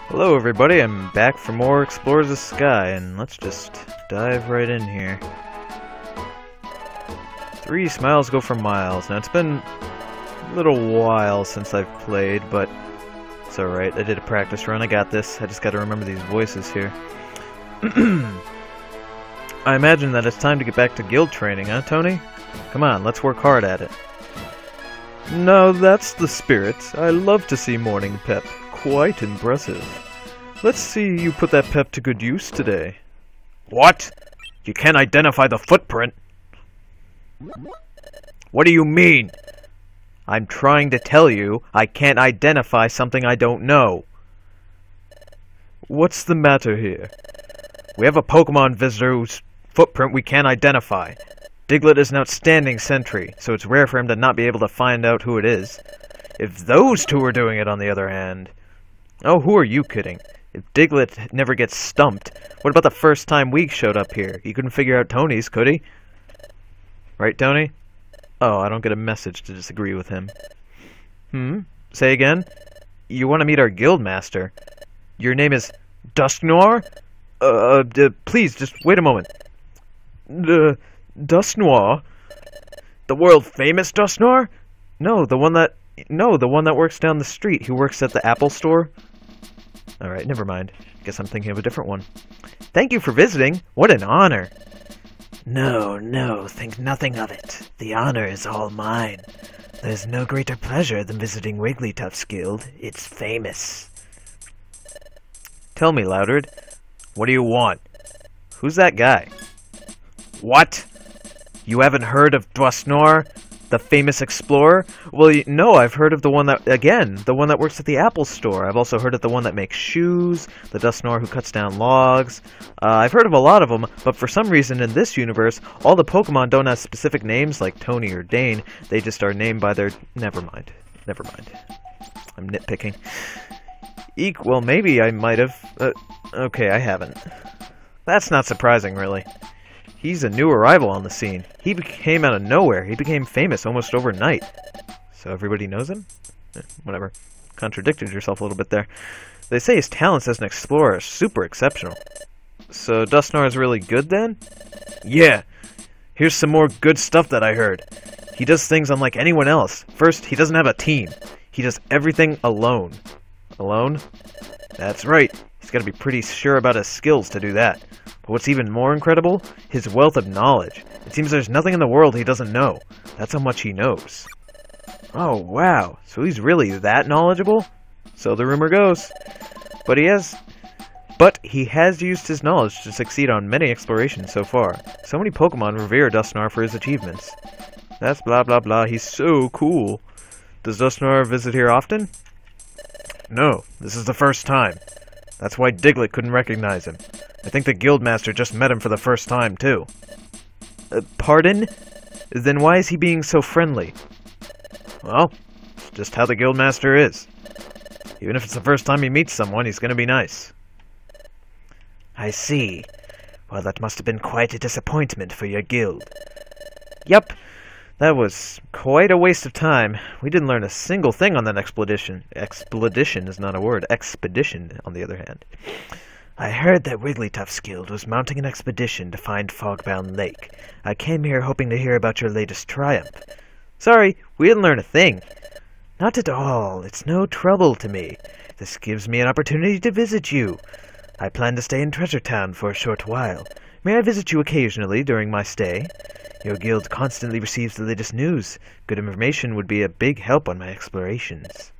Hello everybody, I'm back for more Explorers of Sky, and let's just dive right in here. 3 smiles go for miles. Now it's been a little while since I've played, but it's alright. I did a practice run, I got this. I just gotta remember these voices here. I imagine that it's time to get back to guild training, huh, Tony? Come on, let's work hard at it. Now that's the spirit. I love to see morning pep. Quite impressive. Let's see you put that pep to good use today. What? You can't identify the footprint? What do you mean? I'm trying to tell you I can't identify something I don't know. What's the matter here? We have a Pokemon visitor whose footprint we can't identify. Diglett is an outstanding sentry, so it's rare for him to not be able to find out who it is. If those two are doing it, on the other hand... Oh, who are you kidding? If Diglett never gets stumped, what about the first time we showed up here? He couldn't figure out Tony's, could he? Right, Tony? Oh, I don't get a message to disagree with him. Say again? You want to meet our guild master? Your name is Dusknoir? Please, just wait a moment. Dusknoir? The world-famous Dusknoir? No, the one that works down the street, who works at the Apple store. Alright, never mind. Guess I'm thinking of a different one. Thank you for visiting. What an honor. No, think nothing of it. The honor is all mine. There's no greater pleasure than visiting Wigglytuff's guild. It's famous. Tell me, Loudred, what do you want? Who's that guy? What? You haven't heard of Dusknoir? The famous explorer? Well, no, I've heard of the one that works at the Apple store. I've also heard of the one that makes shoes, the Dusknoir who cuts down logs. I've heard of a lot of them, but for some reason in this universe, all the Pokemon don't have specific names like Tony or Dane. They just are named by their... Never mind. I'm nitpicking. Well, maybe I might have... okay, I haven't. That's not surprising, really. He's a new arrival on the scene. He came out of nowhere. He became famous almost overnight. So everybody knows him? Whatever. Contradicted yourself a little bit there. They say his talents as an explorer are super exceptional. So Dusknoir is really good then? Yeah. Here's some more good stuff that I heard. He does things unlike anyone else. First, he doesn't have a team. He does everything alone. Alone? That's right. He's got to be pretty sure about his skills to do that. But what's even more incredible? His wealth of knowledge. It seems there's nothing in the world he doesn't know. That's how much he knows. Oh, wow. So he's really that knowledgeable? So the rumor goes. But he has used his knowledge to succeed on many explorations so far. So many Pokemon revere Dusknoir for his achievements. That's blah blah blah. He's so cool. Does Dusknoir visit here often? No, this is the first time. That's why Diglett couldn't recognize him. I think the Guildmaster just met him for the first time, too. Pardon? Then why is he being so friendly? Well, it's just how the Guildmaster is. Even if it's the first time he meets someone, he's gonna be nice. I see. Well, that must have been quite a disappointment for your guild. Yep. That was quite a waste of time. We didn't learn a single thing on that expedition. Expedition is not a word. Expedition, on the other hand. I heard that Wigglytuff's guild was mounting an expedition to find Fogbound Lake. I came here hoping to hear about your latest triumph. Sorry, we didn't learn a thing. Not at all. It's no trouble to me. This gives me an opportunity to visit you. I plan to stay in Treasure Town for a short while. May I visit you occasionally during my stay? Your guild constantly receives the latest news. Good information would be a big help on my explorations.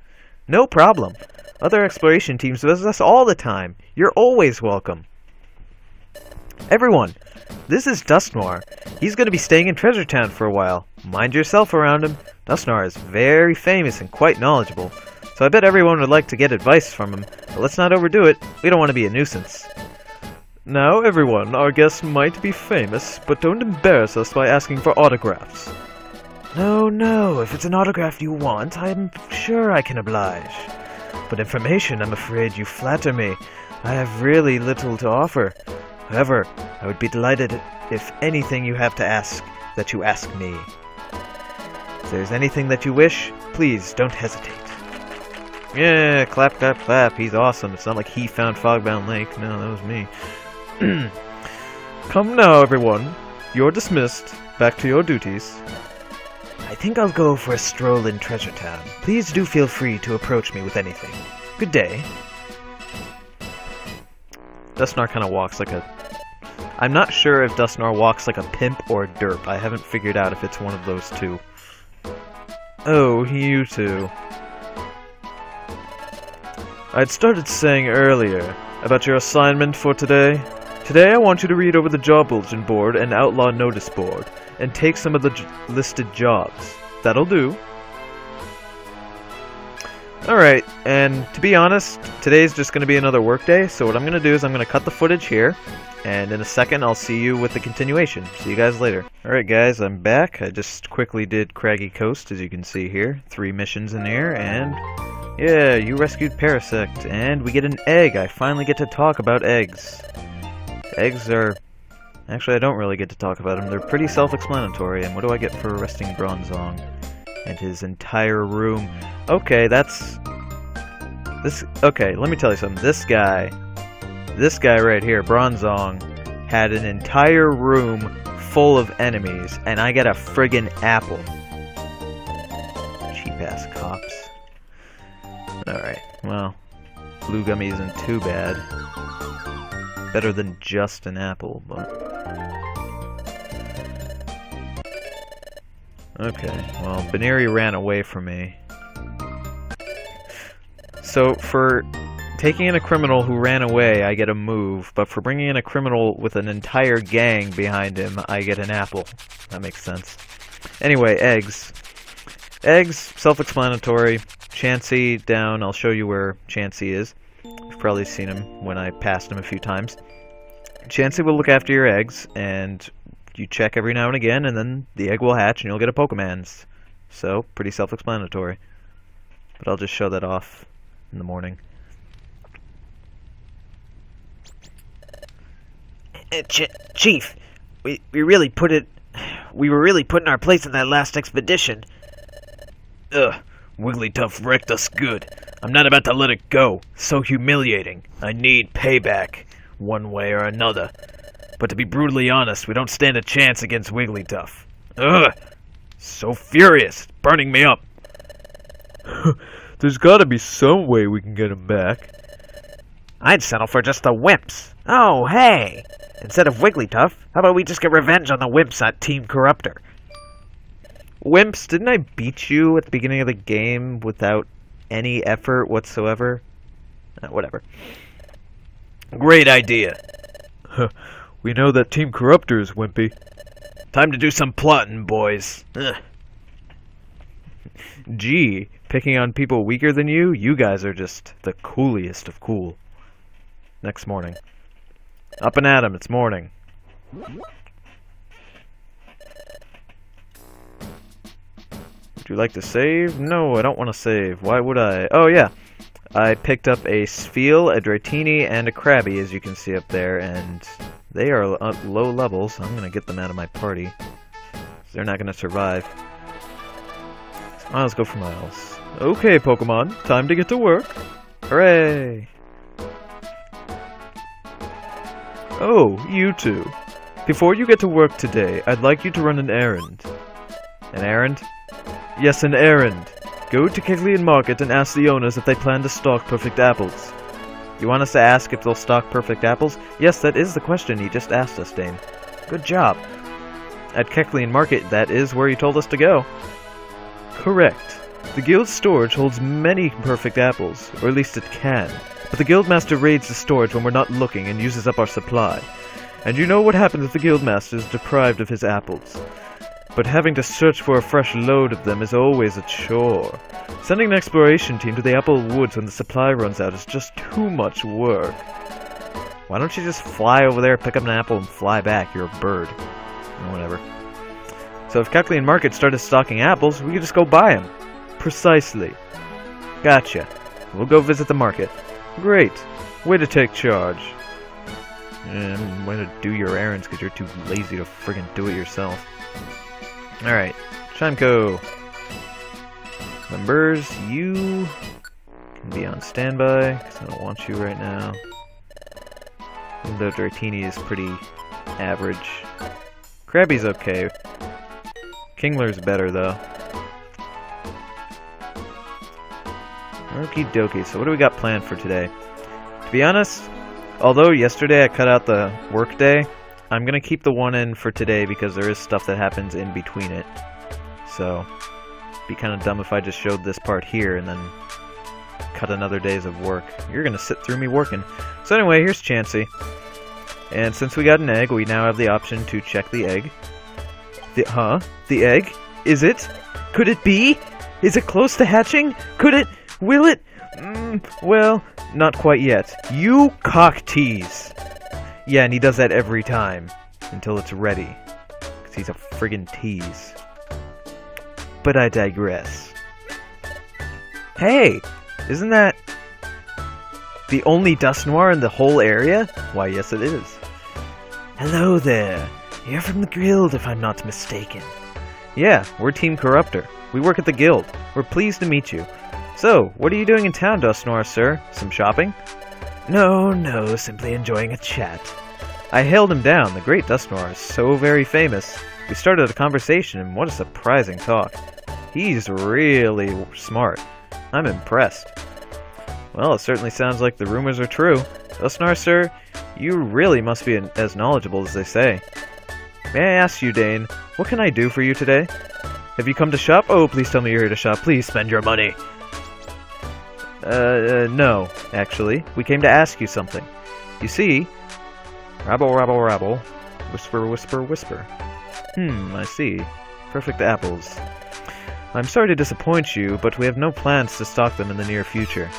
No problem. Other exploration teams visit us all the time. You're always welcome. Everyone, this is Dusknoir. He's going to be staying in Treasure Town for a while. Mind yourself around him. Dusknoir is very famous and quite knowledgeable. So I bet everyone would like to get advice from him. But let's not overdo it. We don't want to be a nuisance. Now, everyone, our guest might be famous, but don't embarrass us by asking for autographs. No, if it's an autograph you want, I'm sure I can oblige. But information, I'm afraid you flatter me. I have really little to offer. However, I would be delighted if anything you have to ask, that you ask me. If there's anything that you wish, please don't hesitate. Yeah, clap, clap, clap. He's awesome. It's not like he found Fogbound Lake. No, that was me. Come now, everyone. You're dismissed. Back to your duties. I think I'll go for a stroll in Treasure Town. Please do feel free to approach me with anything. Good day. Dustnar kind of walks like a... I'm not sure if Dustnar walks like a pimp or a derp. I haven't figured out if it's one of those two. Oh, you two. I'd started saying earlier about your assignment for today. Today I want you to read over the job bulletin board and outlaw notice board, and take some of the listed jobs. That'll do. Alright, and to be honest, today's just going to be another work day, so what I'm going to do is I'm going to cut the footage here, and in a second I'll see you with the continuation. See you guys later. Alright guys, I'm back. I just quickly did Craggy Coast, as you can see here. 3 missions in here, and... yeah, you rescued Parasect, and we get an egg. I finally get to talk about eggs. Eggs are... actually, I don't really get to talk about them. They're pretty self-explanatory. And what do I get for arresting Bronzong? And his entire room. Okay, that's... this... okay, let me tell you something. This guy right here, Bronzong, had an entire room full of enemies, and I get a friggin' apple. Cheap-ass cops. Alright, well, blue gummy isn't too bad. Better than just an apple, but... okay, well, Baneri ran away from me. So, for taking in a criminal who ran away, I get a move, but for bringing in a criminal with an entire gang behind him, I get an apple. That makes sense. Anyway, eggs. Eggs, self-explanatory. Chansey down, I'll show you where Chansey is. You've probably seen him when I passed him a few times. Chansey will look after your eggs, and you check every now and again, and then the egg will hatch and you'll get a Pokemans. So, pretty self-explanatory. But I'll just show that off in the morning. Chief, we were really putting our place in that last expedition. Ugh, Wigglytuff wrecked us good. I'm not about to let it go. So humiliating. I need payback, one way or another. But to be brutally honest, we don't stand a chance against Wigglytuff. Ugh! So furious, burning me up. There's gotta be some way we can get him back. I'd settle for just the Wimps. Oh, hey! Instead of Wigglytuff, how about we just get revenge on the Wimps at Team Corrupter? Wimps, didn't I beat you at the beginning of the game without any effort whatsoever? Whatever. Great idea. We know that Team Corrupter is wimpy. Time to do some plotting, boys. Ugh. Gee, picking on people weaker than you? You guys are just the coolest of cool. Next morning. Up and at 'em, it's morning. Would you like to save? No, I don't want to save. Why would I? Oh, yeah. I picked up a Spheal, a Dratini, and a Krabby, as you can see up there, and they are at low levels. So I'm going to get them out of my party. They're not going to survive. Miles go for miles. Okay, Pokemon, time to get to work. Hooray! Oh, you two. Before you get to work today, I'd like you to run an errand. An errand? Yes, an errand. Go to Kecleon Market and ask the owners if they plan to stock perfect apples. You want us to ask if they'll stock perfect apples? Yes, that is the question you just asked us, Dame. Good job. At Kecleon Market, that is where you told us to go. Correct. The guild's storage holds many perfect apples, or at least it can. But the guildmaster raids the storage when we're not looking and uses up our supply. And you know what happens if the guildmaster is deprived of his apples. But having to search for a fresh load of them is always a chore. Sending an exploration team to the Apple Woods when the supply runs out is just too much work. Why don't you just fly over there, pick up an apple, and fly back? You're a bird. Or whatever. So if Kecleon Market started stocking apples, we could just go buy them. Precisely. Gotcha. We'll go visit the market. Great. Way to take charge. Way to do your errands because you're too lazy to friggin' do it yourself. Alright. Chimco. Members, you Be on standby, because I don't want you right now. Even though Dratini is pretty average. Krabby's okay. Kingler's better, though. Okie dokie, so what do we got planned for today? To be honest, although yesterday I cut out the work day, I'm gonna keep the one in for today because there is stuff that happens in between it. So, it'd be kind of dumb if I just showed this part here and then cut another days of work. You're gonna sit through me working. So anyway, here's Chansey. And since we got an egg, we now have the option to check the egg. The egg? Is it? Could it be? Is it close to hatching? Could it? Will it? Well, not quite yet. You cock tease. Yeah, and he does that every time. Until it's ready. Because he's a friggin' tease. But I digress. Hey! Isn't that the only dust noir in the whole area? Why, yes it is. Hello there. You're from the guild, if I'm not mistaken. Yeah, we're Team Corrupter. We work at the guild. We're pleased to meet you. So, what are you doing in town, Dust Noir, sir? Some shopping? No, simply enjoying a chat. I hailed him down. The great Dust Noir is so very famous. We started a conversation, and what a surprising talk. He's really smart. I'm impressed. Well, it certainly sounds like the rumors are true. Dust Noir, sir, you really must be as knowledgeable as they say. May I ask you, Dane, what can I do for you today? Have you come to shop? Oh, please tell me you're here to shop. Please spend your money. No, actually. We came to ask you something. You see... Rabble, rabble, rabble. Whisper, whisper, whisper. I see. Perfect apples. I'm sorry to disappoint you, but we have no plans to stock them in the near future.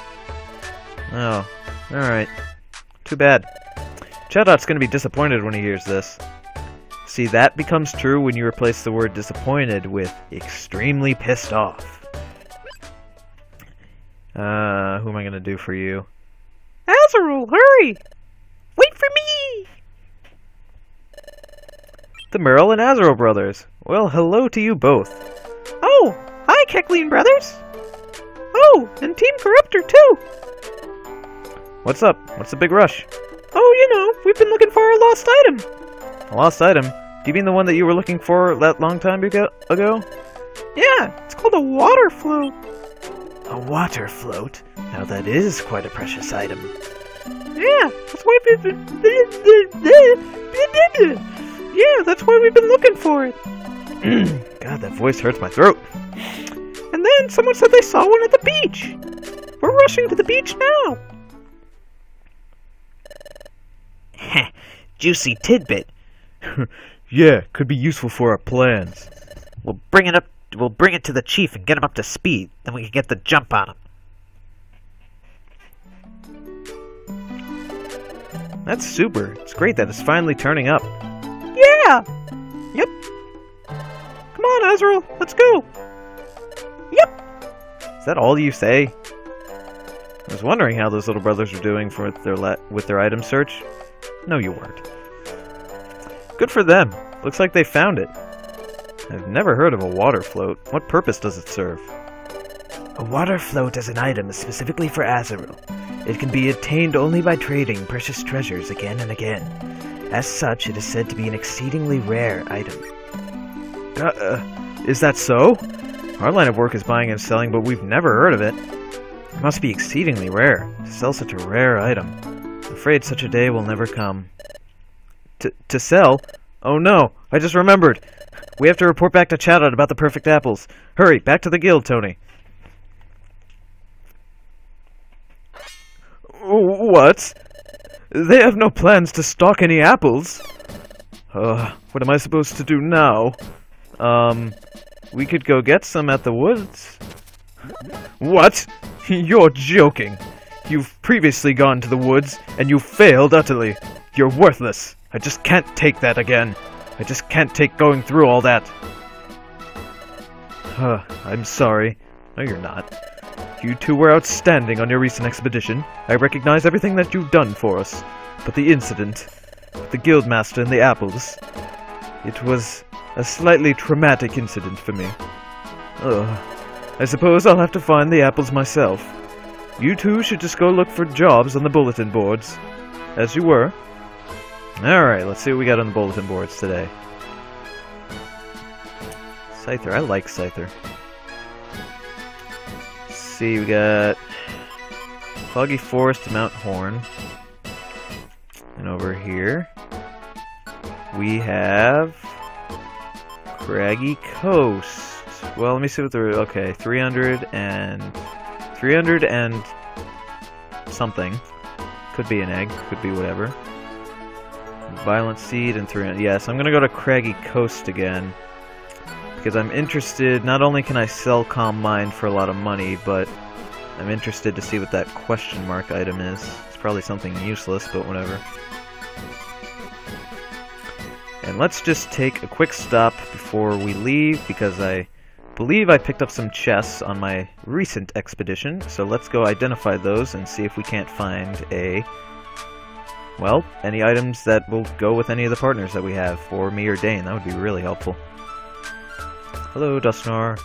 Oh, alright. Too bad. Chowdot's gonna be disappointed when he hears this. See, that becomes true when you replace the word disappointed with extremely pissed off. Who am I gonna do for you? Azrael, hurry! Wait for me! The Merrill and Azrael brothers. Well, hello to you both. Oh, hi, Keckleen brothers! Oh, and Team Corrupter, too! What's up? What's the big rush? Oh, you know, we've been looking for a lost item. A lost item? Do you mean the one that you were looking for that long time ago? Yeah, it's called a water float. A water float? Now that is quite a precious item. Yeah, that's why we've been... Yeah, that's why we've been looking for it. God, that voice hurts my throat. And then someone said they saw one at the beach. We're rushing to the beach now. Juicy tidbit. Yeah, could be useful for our plans. We'll bring it to the chief and get him up to speed. Then we can get the jump on him. That's super. It's great that it's finally turning up. Yeah! Yep. Come on, Azrael, let's go. Yep. Is that all you say? I was wondering how those little brothers were doing with their item search. No, you weren't. Good for them. Looks like they found it. I've never heard of a water float. What purpose does it serve? A water float is an item specifically for Azrael. It can be obtained only by trading precious treasures again and again. As such, it is said to be an exceedingly rare item. Is that so? Our line of work is buying and selling, but we've never heard of it. It must be exceedingly rare to sell such a rare item. I'm afraid such a day will never come. To sell? Oh no, I just remembered. We have to report back to Chowdot about the perfect apples. Hurry, back to the guild, Tony. What? They have no plans to stock any apples. What am I supposed to do now? We could go get some at the woods. What? You're joking. You've previously gone to the woods, and you failed utterly. You're worthless. I just can't take that again. I just can't take going through all that. I'm sorry. No, you're not. You two were outstanding on your recent expedition. I recognize everything that you've done for us. But the incident, the guildmaster and the apples, it was a slightly traumatic incident for me. I suppose I'll have to find the apples myself. You two should just go look for jobs on the bulletin boards. As you were. Alright, let's see what we got on the bulletin boards today. Scyther, I like Scyther. Let's see, we got Foggy Forest to Mount Horn. And over here, we have Craggy Coast. Well, let me see what they're... Okay, 300 and something. Could be an egg, could be whatever. Violent Seed and 300. Yes, I'm gonna go to Craggy Coast again. Because I'm interested, not only can I sell Calm Mind for a lot of money, but I'm interested to see what that question mark item is. It's probably something useless, but whatever. And let's just take a quick stop before we leave, because I believe I picked up some chests on my recent expedition, so let's go identify those and see if we can't find well, any items that will go with any of the partners that we have, or me or Dane. That would be really helpful. Hello, Dustnor.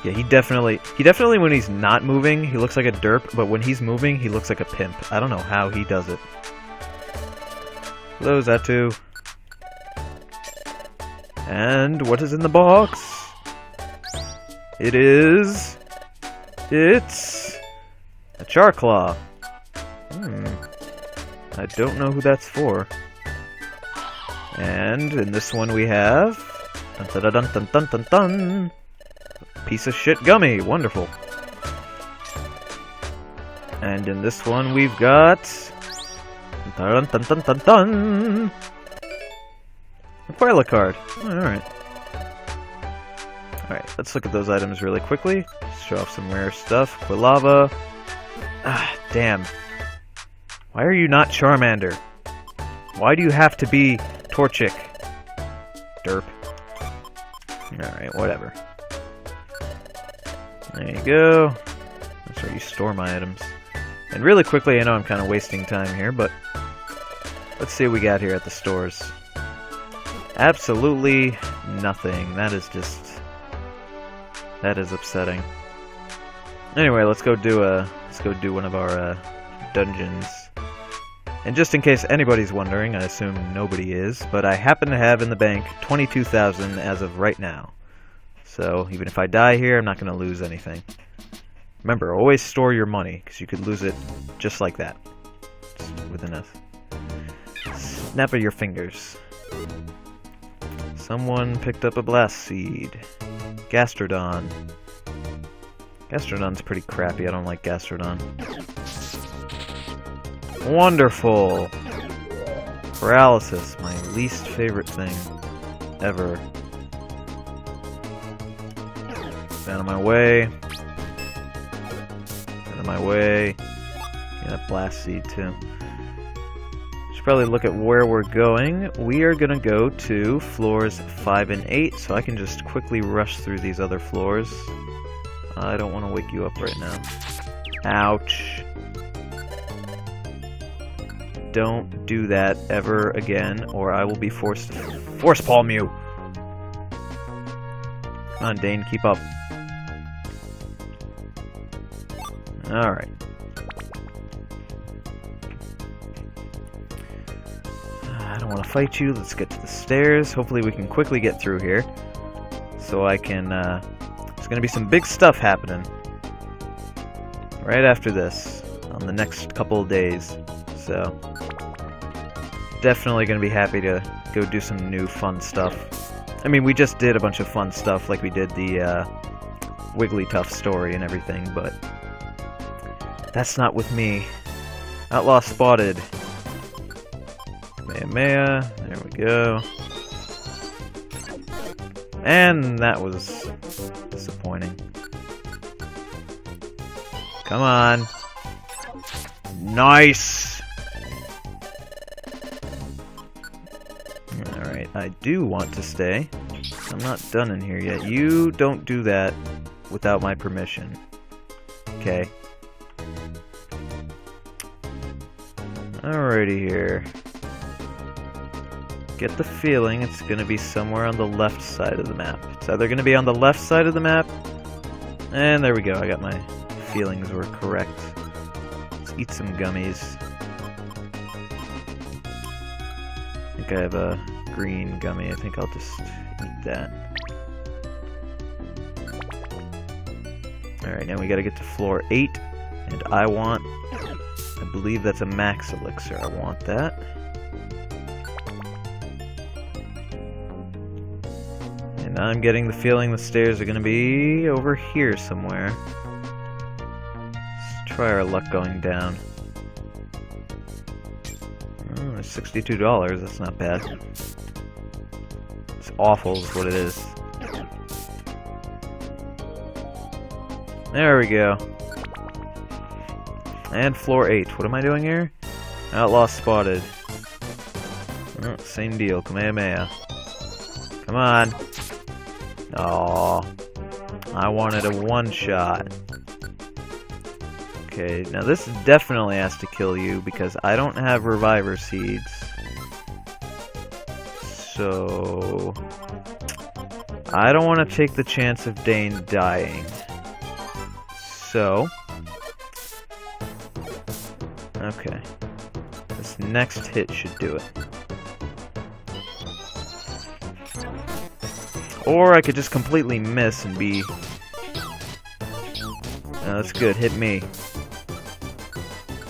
Yeah, he definitely when he's not moving, he looks like a derp, but when he's moving, he looks like a pimp. I don't know how he does it. Hello, Zatu. And what is in the box? It's a Charclaw. I don't know who that's for. And in this one we have... Dun dun dun dun dun dun dun! Piece of shit gummy! Wonderful. And in this one we've got... Dun dun dun dun dun! A Quila card. Alright. Alright, let's look at those items really quickly. Show off some rare stuff. Quilava. Ah, damn. Why are you not Charmander? Why do you have to be Torchic? Derp. Alright, whatever. There you go. That's where you store my items. And really quickly, I know I'm kind of wasting time here, but let's see what we got here at the stores. Absolutely nothing. That is upsetting. Anyway, let's go do one of our dungeons. And just in case anybody's wondering, I assume nobody is, but I happen to have in the bank 22,000 as of right now. So even if I die here, I'm not going to lose anything. Remember, always store your money, because you could lose it just like that. Just within a snap of your fingers. Someone picked up a Blast Seed. Gastrodon. Gastrodon's pretty crappy. I don't like Gastrodon. Wonderful! Paralysis, my least favorite thing ever. Out of my way. Out of my way. Yeah, that Blast Seed too. Should probably look at where we're going. We are gonna go to floors 5 and 8, so I can just quickly rush through these other floors. I don't want to wake you up right now. Ouch. Don't do that ever again, or I will be forced to force palm you. Come on, Dane, keep up. Alright. I don't want to fight you. Let's get to the stairs. Hopefully we can quickly get through here. So I can, there's going to be some big stuff happening. Right after this. On the next couple of days. So, definitely going to be happy to go do some new fun stuff. I mean, we just did a bunch of fun stuff, like we did the Wigglytuff story and everything, but that's not with me. Outlaw spotted. Maya, there we go. And that was disappointing. Come on. Nice! Alright, I do want to stay. I'm not done in here yet. You don't do that without my permission. Okay. Alrighty here. Get the feeling it's gonna be somewhere on the left side of the map. It's either gonna be on the left side of the map, and there we go, I got my feelings were correct. Let's eat some gummies. I think I have a green gummy. I think I'll just eat that. Alright, now we gotta get to floor 8. And I believe that's a max elixir. I want that. And I'm getting the feeling the stairs are gonna be over here somewhere. Let's try our luck going down. Oh, it's $62. That's not bad. It's awful is what it is. There we go. And floor 8. What am I doing here? Outlaw spotted. Oh, same deal. Kamehameha. Come on. Aww. I wanted a one-shot. Okay, now this definitely has to kill you because I don't have reviver seeds. So I don't want to take the chance of Dane dying. So okay. This next hit should do it. Or I could just completely miss and be... No, that's good. Hit me.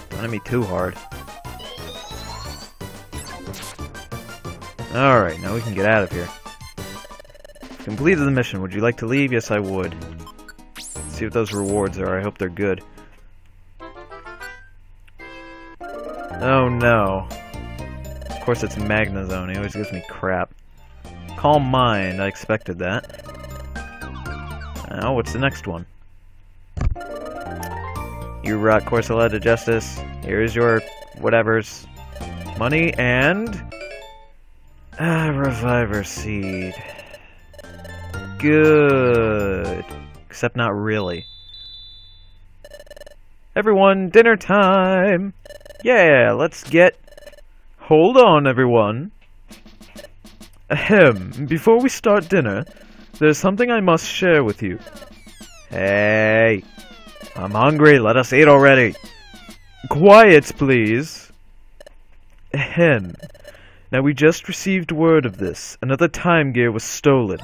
Don't hit me too hard. Alright, now we can get out of here. Completed the mission. Would you like to leave? Yes, I would. Let's see what those rewards are. I hope they're good. Oh no. Of course it's Magnazone. He always gives me crap. Calm mind. I expected that. Now, what's the next one? You rot Corsola to justice. Here's your whatevers. Money and... Reviver seed. Good. Except not really. Everyone, dinner time! Yeah, let's get... Hold on, everyone. Ahem, before we start dinner, there's something I must share with you. Hey, I'm hungry, let us eat already. Quiet, please. Ahem. Now we just received word of this. Another time gear was stolen.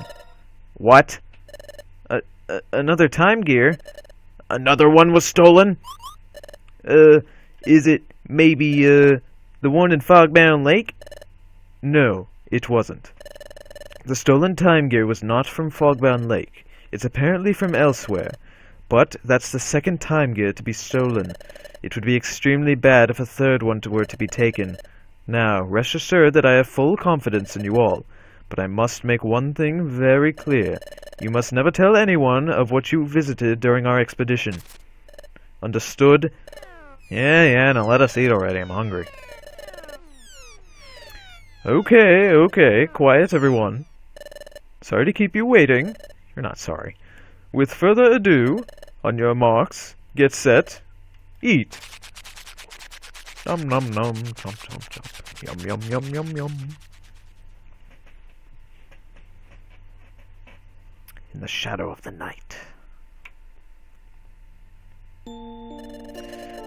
What? Another time gear? Another one was stolen? Is it maybe, the one in Fogbound Lake? No, it wasn't. The stolen time gear was not from Fogbound Lake. It's apparently from elsewhere. But that's the second time gear to be stolen. It would be extremely bad if a third one were to be taken. Now, rest assured that I have full confidence in you all. But I must make one thing very clear. You must never tell anyone of what you visited during our expedition. Understood? Yeah, now let us eat already. I'm hungry. Okay, quiet everyone. Sorry to keep you waiting. You're not sorry. With further ado, on your marks, get set, eat. Nom nom nom, chomp chomp chomp. Yum yum yum yum yum. In the shadow of the night.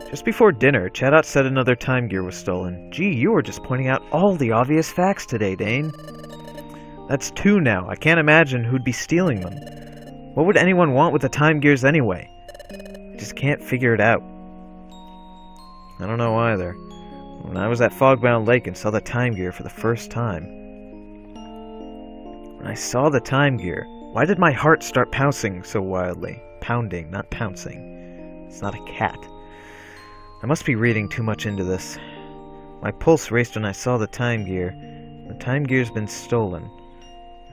Just before dinner, Chatot said another time gear was stolen. Gee, you were just pointing out all the obvious facts today, Dane. That's 2 now. I can't imagine who'd be stealing them. What would anyone want with the time gears anyway? I just can't figure it out. I don't know either. When I was at Fogbound Lake and saw the time gear for the first time. When I saw the time gear, why did my heart start pouncing so wildly? Pounding, not pouncing. It's not a cat. I must be reading too much into this. My pulse raced when I saw the time gear. The time gear's been stolen.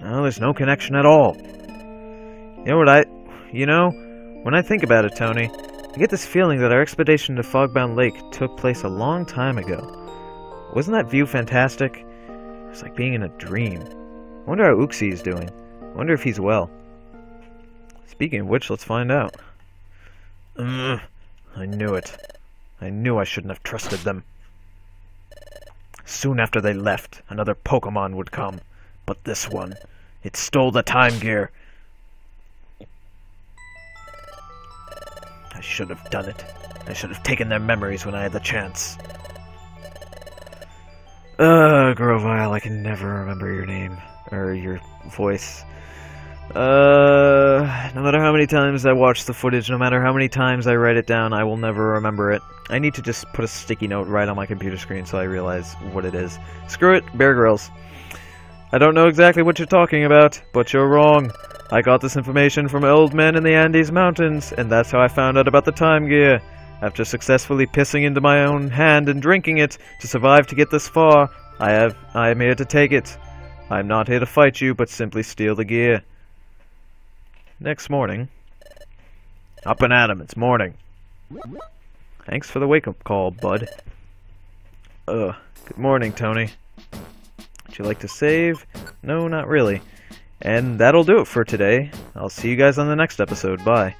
No, there's no connection at all. You know, when I think about it, Tony, I get this feeling that our expedition to Fogbound Lake took place a long time ago. Wasn't that view fantastic? It was like being in a dream. I wonder how Uxie is doing. I wonder if he's well. Speaking of which, let's find out. I knew it. I knew I shouldn't have trusted them. Soon after they left, another Pokemon would come. But this one, it stole the time gear. I should have done it. I should have taken their memories when I had the chance. Grovile, I can never remember your name. Or your voice. No matter how many times I watch the footage, no matter how many times I write it down, I will never remember it. I need to just put a sticky note right on my computer screen so I realize what it is. Screw it, Bear Grylls. I don't know exactly what you're talking about, but you're wrong. I got this information from old men in the Andes Mountains, and that's how I found out about the time gear. After successfully pissing into my own hand and drinking it to survive to get this far, I am here to take it. I'm not here to fight you, but simply steal the gear. Next morning. Up and at 'em, it's morning. Thanks for the wake-up call, bud. Good morning, Tony. Would you like to save? No, not really. And that'll do it for today. I'll see you guys on the next episode. Bye.